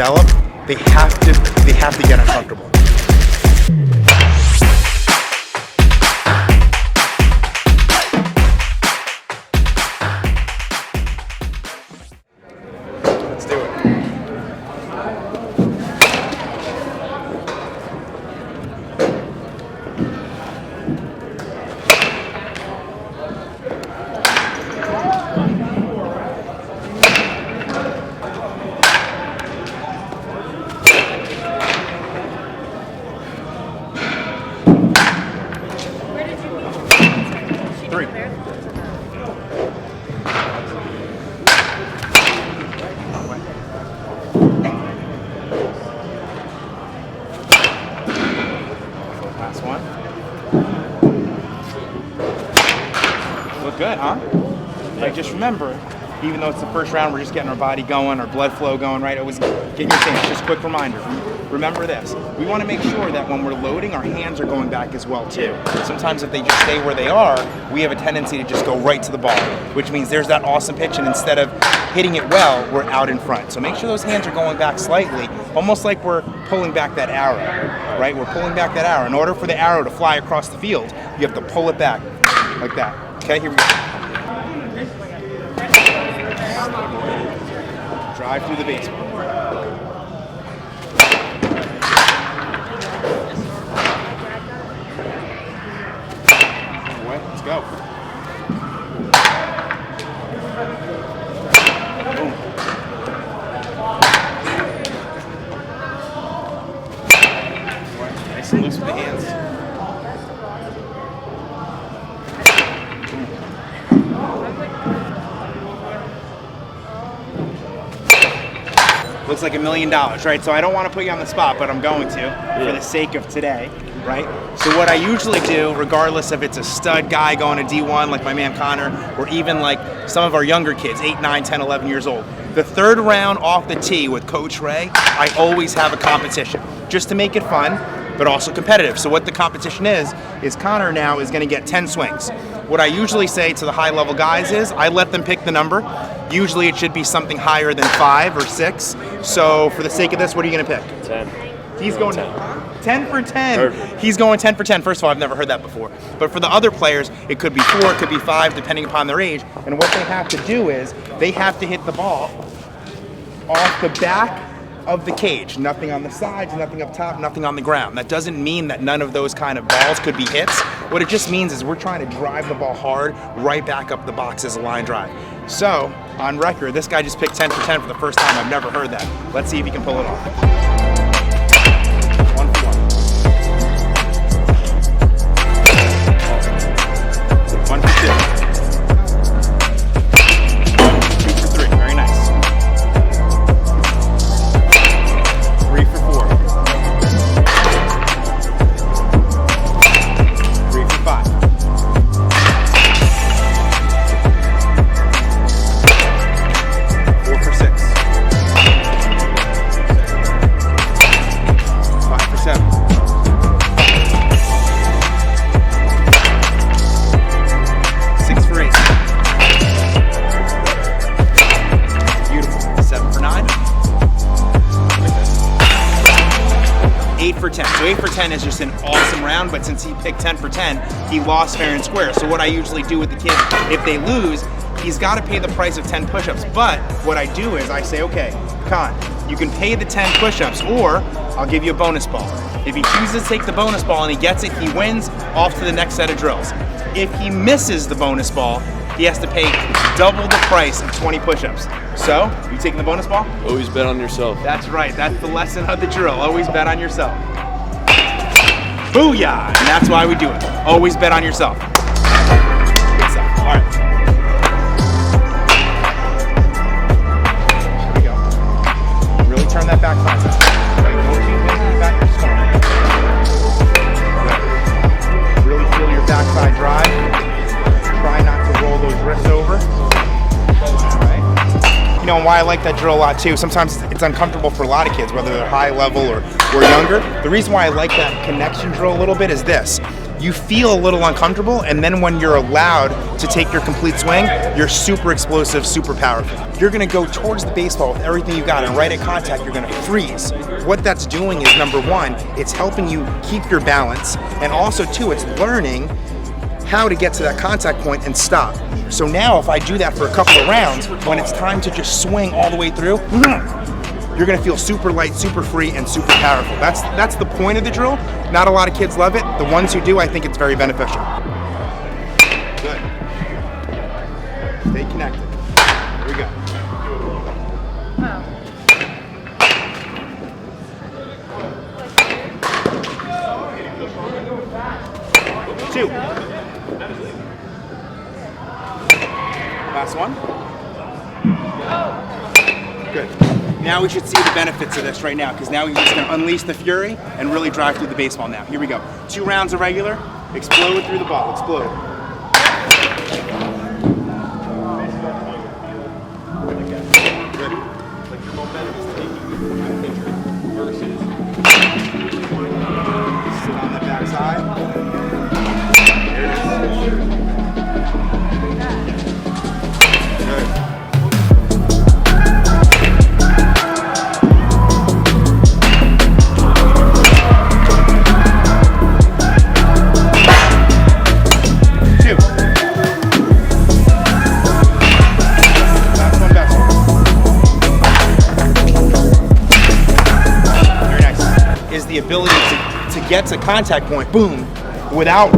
develop, they have to get uncomfortable. Let's do it. Three. Last one. Look good, huh? Like, just remember, even though it's the first round, we're just getting our body going, our blood flow going, right? Always get your stance. Just a quick reminder. Remember this. We want to make sure that when we're loading, our hands are going back as well, too. Sometimes if they just stay where they are, we have a tendency to just go right to the ball, which means there's that awesome pitch, and instead of hitting it well, we're out in front. So make sure those hands are going back slightly, almost like we're pulling back that arrow, right? We're pulling back that arrow. In order for the arrow to fly across the field, you have to pull it back like that. Okay, here we go. Drive through the baseball. Let's go. Boom. Nice and loose with the hands. Looks like $1 million, right? So I don't want to put you on the spot, but I'm going to for the sake of today, right? So what I usually do, regardless if it's a stud guy going to D1 like my man Connor, or even like some of our younger kids, 8, 9, 10, 11 years old, the third round off the tee with Coach Ray, I always have a competition just to make it fun, but also competitive. So what the competition is Connor now is going to get 10 swings. What I usually say to the high level guys is I let them pick the number. Usually it should be something higher than 5 or 6. So for the sake of this, what are you going to pick? 10. He's going 10 for 10. Perfect. He's going 10 for 10. First of all, I've never heard that before. But for the other players, it could be 4, it could be 5, depending upon their age. And what they have to do is they have to hit the ball off the back of the cage. Nothing on the sides, nothing up top, nothing on the ground. That doesn't mean that none of those kind of balls could be hits. What it just means is we're trying to drive the ball hard right back up the box as a line drive. So, on record, this guy just picked 10 for 10 for the first time. I've never heard that. Let's see if he can pull it off. 1 for 1. 1 for 2. 2 for 3. Very nice. 3 for 4. 3 for 5. 4 for 6. 5 for 7. 6 for 8. Beautiful. 7 for 9. 8 for 10. So 8 for 10 is just an awesome round, but since he picked 10 for 10, he lost fair and square. So what I usually do with the kid, if they lose, he's got to pay the price of 10 push-ups. But what I do is I say, okay, Con, you can pay the 10 push-ups, or I'll give you a bonus ball. If he chooses to take the bonus ball and he gets it, he wins. Off to the next set of drills. If he misses the bonus ball, he has to pay double the price of 20 push-ups. So, you taking the bonus ball? Always bet on yourself. That's right. That's the lesson of the drill. Always bet on yourself. Booyah! And that's why we do it. Always bet on yourself. Good stuff. All right. Here we go. Really turn that back concept. Right, don't change anything back your start. Really feel your backside drive. Try not to roll those wrists over. All right. You know, and why I like that drill a lot too, sometimes it's uncomfortable for a lot of kids, whether they're high level or younger. The reason why I like that connection drill a little bit is this. you feel a little uncomfortable, and then when you're allowed to take your complete swing, you're super explosive, super powerful. You're gonna go towards the baseball with everything you got, and right at contact, you're gonna freeze. What that's doing is, number one, it's helping you keep your balance, and also two, it's learning how to get to that contact point and stop. So now if I do that for a couple of rounds, when it's time to just swing all the way through, you're gonna feel super light, super free, and super powerful. That's the point of the drill. Not a lot of kids love it. The ones who do, I think it's very beneficial. Good. Stay connected. Here we go. Wow. 2. Last one. Good. Now we should see the benefits of this right now, because now we're just going to unleash the fury and really drive through the baseball now. Here we go. 2 rounds of regular. Explode through the ball. Explode. Good. Like your momentum is taking you from the pitcher versus Sit on the backside. There it is. Good. The ability to get to contact point, boom, without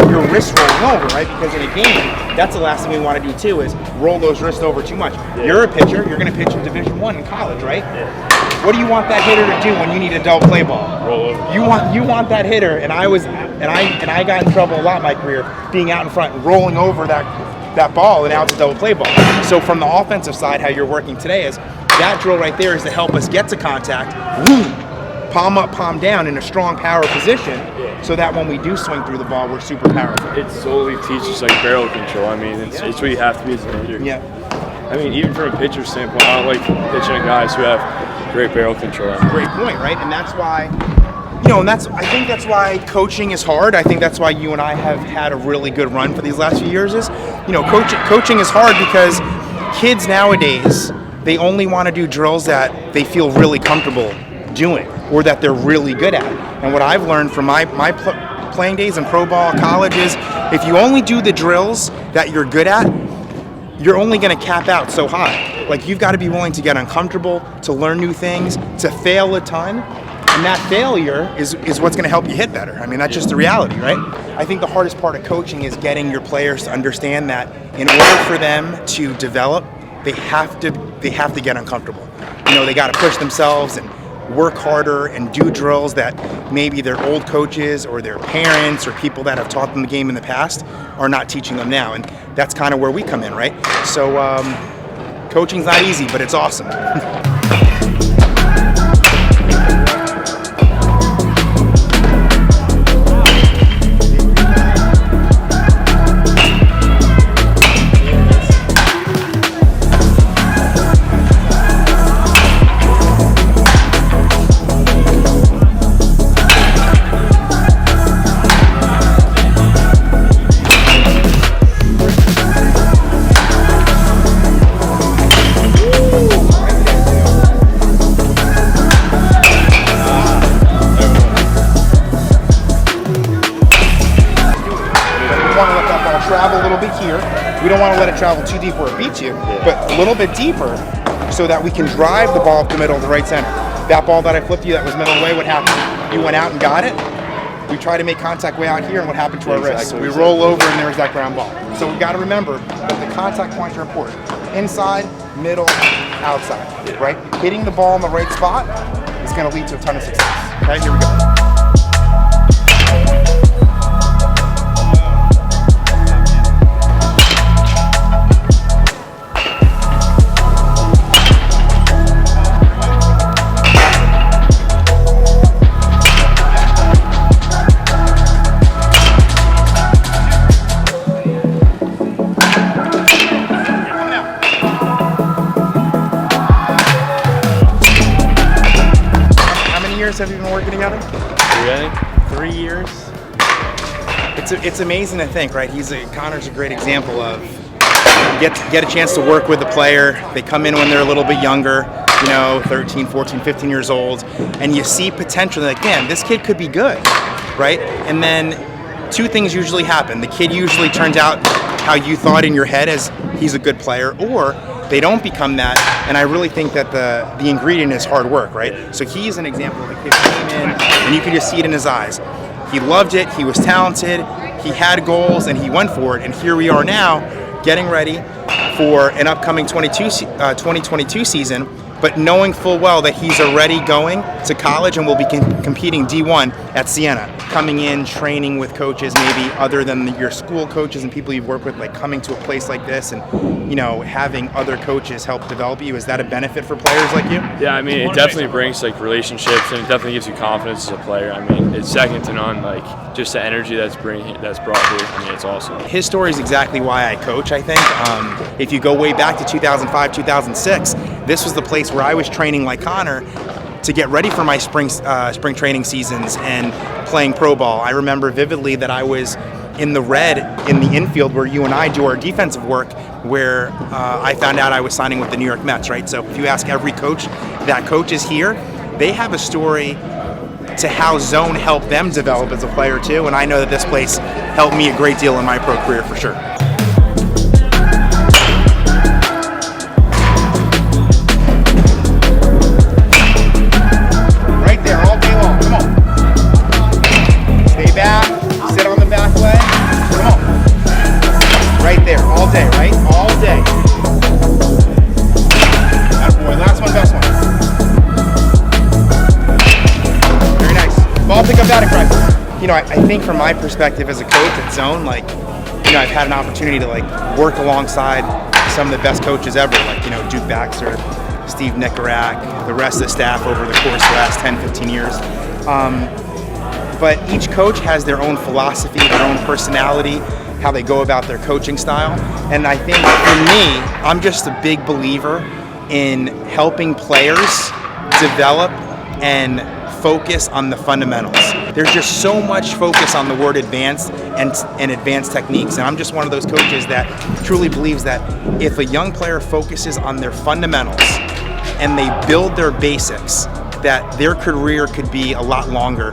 your wrist rolling over, right? Because in a game, that's the last thing we want to do too, is roll those wrists over too much. Yeah. You're a pitcher, you're going to pitch in Division I in college, right? Yeah. What do you want that hitter to do when you need a double play ball? Roll over. You want that hitter, and I got in trouble a lot in my career being out in front and rolling over that ball, and now it's a double play ball. So from the offensive side, how you're working today is that drill right there is to help us get to contact. Woo! Palm up, palm down in a strong power position, so that when we do swing through the ball, we're super powerful. It solely teaches like barrel control. I mean, it's what you have to be as a pitcher. Yeah. I mean, even from a pitcher standpoint, I don't like pitching guys who have great barrel control. Great point, right? And that's why, I think that's why coaching is hard. I think that's why you and I have had a really good run for these last few years is, coaching is hard because kids nowadays, they only want to do drills that they feel really comfortable doing or that they're really good at. And what I've learned from my playing days in pro ball, colleges, if you only do the drills that you're good at, you're only going to cap out so high. Like, you've got to be willing to get uncomfortable, to learn new things, to fail a ton. And that failure is what's going to help you hit better. I mean, that's just the reality, right? I think the hardest part of coaching is getting your players to understand that in order for them to develop, they have to get uncomfortable. They got to push themselves and work harder and do drills that maybe their old coaches or their parents or people that have taught them the game in the past are not teaching them now. And that's kind of where we come in, right? So coaching's not easy, but it's awesome. Travel a little bit here. We don't want to let it travel too deep where it beats you, but a little bit deeper so that we can drive the ball up the middle to the right center. That ball that I flipped you that was middle away, what happened? You went out and got it. We try to make contact way out here, and what happened to our wrists? We roll over, and there's that ground ball. So we've got to remember that the contact points are important. Inside, middle, outside, right? Hitting the ball in the right spot is going to lead to a ton of success. Okay, here we go. Have you been working together? 3 3 years. The it's amazing to think, right? Connor's a great example of get a chance to work with the player. They come in when they're a little bit younger, 13, 14, 15 years old, and you see potential. Like, man, this kid could be good, right? And then two things usually happen. The kid usually turns out how you thought in your head as he's a good player, or they don't become that. And I really think that the ingredient is hard work, right? So he's an example of a kid who came in, and you can just see it in his eyes. He loved it, he was talented, he had goals, and he went for it. And here we are now, getting ready for an upcoming 2022 season, but knowing full well that he's already going to college and will be competing D1 at Siena. Coming in, training with coaches maybe other than your school coaches and people you've worked with, like coming to a place like this and having other coaches help develop you, is that a benefit for players like you? Yeah, I mean, it definitely brings like relationships, and it definitely gives you confidence as a player. I mean, it's second to none. Like, just the energy that's brought here. I mean, it's awesome. His story is exactly why I coach, I think. If you go way back to 2005, 2006, this was the place where I was training like Connor to get ready for my spring training seasons and playing pro ball. I remember vividly that I was in the red in the infield where you and I do our defensive work, where I found out I was signing with the New York Mets, right? So if you ask every coach that coaches here, they have a story to how zone helped them develop as a player too, and I know that this place helped me a great deal in my pro career for sure. Right there, all day long, come on. Stay back, sit on the back leg, come on. Right there, all day, right? All day. That boy, last one, best one. Very nice. Ball pickup batting practice. I think from my perspective as a coach at Zone, I've had an opportunity to work alongside some of the best coaches ever, Duke Baxter, Steve Nicorak, the rest of the staff over the course of the last 10, 15 years. But each coach has their own philosophy, their own personality, how they go about their coaching style. And I think for me, I'm just a big believer in helping players develop and focus on the fundamentals. There's just so much focus on the word advanced and advanced techniques. And I'm just one of those coaches that truly believes that if a young player focuses on their fundamentals and they build their basics, that their career could be a lot longer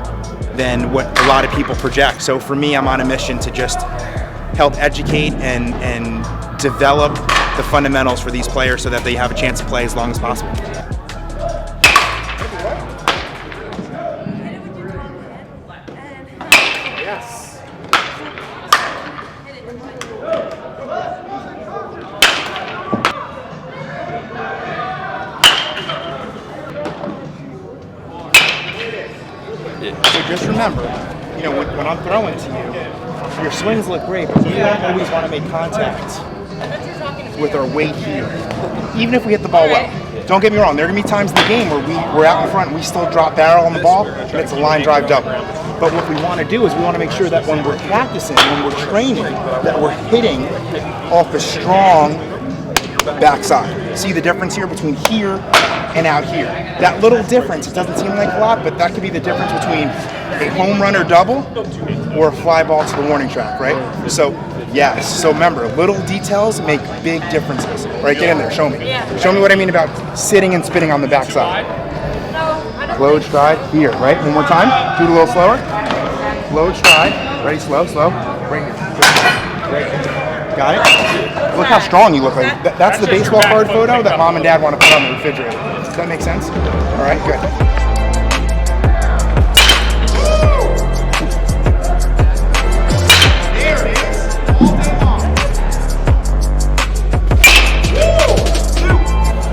than what a lot of people project. So for me, I'm on a mission to just help educate and develop the fundamentals for these players so that they have a chance to play as long as possible. Yes. So just remember, when I'm throwing to you, your swings look great, but we don't always want to make contact with our weight here, even if we hit the ball well. Don't get me wrong, there are going to be times in the game where we're out in front and we still drop barrel on the ball and it's a line drive double. But what we want to do is we want to make sure that when we're practicing, when we're training, that we're hitting off a strong backside. See the difference here between here and out here? That little difference, it doesn't seem like a lot, but that could be the difference between a home run or double or a fly ball to the warning track, right? So, yes. So remember, little details make big differences. Right, get in there, show me. Show me what I mean about sitting and spinning on the backside. Load stride, here, right? One more time, do it a little slower. Load stride, ready, slow, right here. Right here. Got it? Look how strong you look like. That's the baseball card photo that mom and dad want to put on the refrigerator. Does that make sense? All right, good.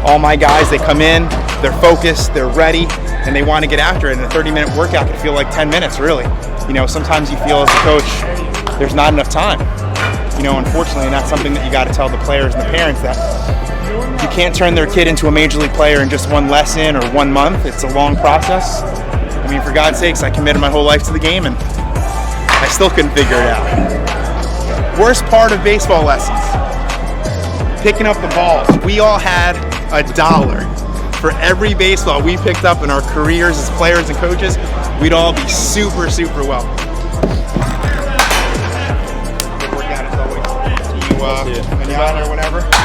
All my guys, they come in, they're focused, they're ready, and they want to get after it. And a 30-minute workout can feel like 10 minutes, really. Sometimes you feel as a coach, there's not enough time. Unfortunately, and that's something that you got to tell the players and the parents, that you can't turn their kid into a major league player in just one lesson or 1 month. It's a long process. For God's sakes, I committed my whole life to the game, and I still couldn't figure it out. Worst part of baseball lessons, picking up the balls. We all had $1 for every baseball we picked up in our careers as players and coaches. We'd all be super, super wealthy. I'll see you. Manana or whatever.